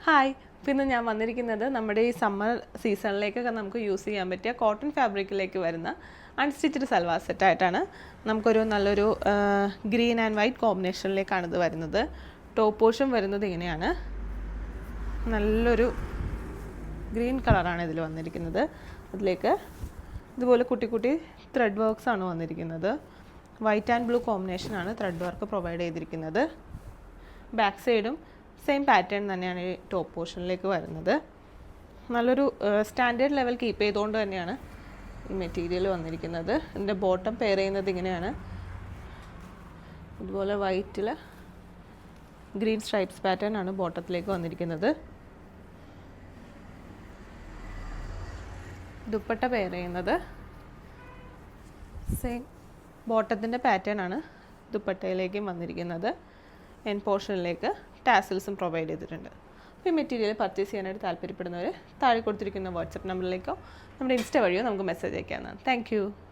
Hi, പിന്നെ ഞാൻ വന്നിരിക്കുന്നത് നമ്മുടെ ഈ സമ്മർ സീസണിലേക്കൊക്കെ നമുക്ക് യൂസ് ചെയ്യാൻ പറ്റിയ കോട്ടൺ ഫാബ്രിക്കിലേക്ക് വരുന്ന അൺസ്റ്റിച്ച്ഡ് സൽവാർ സെറ്റായിട്ടാണ്. നമുക്കൊരു നല്ലൊരു ഗ്രീൻ ആൻഡ് വൈറ്റ് കോമ്പിനേഷനിലേക്കാണ് ഇത് വരുന്നത്. ടോപ്പ് പോർഷൻ വരുന്നത് ഇങ്ങനെയാണ്. നല്ലൊരു ഗ്രീൻ കളറാണ് ഇതിൽ വന്നിരിക്കുന്നത്. അതിലേക്ക് ഇതുപോലെ കുട്ടി കുട്ടി ത്രെഡ് വർക്ക്സ് ആണ് വന്നിരിക്കുന്നത്. വൈറ്റ് ആൻഡ് ബ്ലൂ കോമ്പിനേഷനാണ് ത്രെഡ് വർക്ക് പ്രൊവൈഡ് ചെയ്തിരിക്കുന്നത്. ബാക്ക് സൈഡും സെയിം പാറ്റേൺ തന്നെയാണ് ഈ ടോപ്പ് പോർഷനിലേക്ക് വരുന്നത്. നല്ലൊരു സ്റ്റാൻഡേർഡ് ലെവൽ കീപ്പ് ചെയ്തുകൊണ്ട് തന്നെയാണ് ഈ മെറ്റീരിയൽ വന്നിരിക്കുന്നത്. ഇതിൻ്റെ ബോട്ടം പെയർ ചെയ്യുന്നത് ഇങ്ങനെയാണ്. ഇതുപോലെ വൈറ്റിൽ ഗ്രീൻ സ്ട്രൈപ്സ് പാറ്റേൺ ആണ് ബോട്ടത്തിലേക്ക് വന്നിരിക്കുന്നത്. ദുപ്പട്ട പെയർ ചെയ്യുന്നത് സെയിം ബോട്ടത്തിൻ്റെ പാറ്റേൺ ആണ് ദുപ്പട്ടയിലേക്കും വന്നിരിക്കുന്നത്. എൻ പോർഷനിലേക്ക് ടാസിൽസും പ്രൊവൈഡ് ചെയ്തിട്ടുണ്ട്. അപ്പോൾ ഈ മെറ്റീരിയൽ പർച്ചേസ് ചെയ്യാനായിട്ട് താല്പര്യപ്പെടുന്നവർ താഴെ കൊടുത്തിരിക്കുന്ന വാട്സപ്പ് നമ്പറിലേക്കോ നമ്മുടെ ഇൻസ്റ്റ വഴിയോ നമുക്ക് മെസ്സേജ് അയക്കാവുന്നതാണ്. താങ്ക്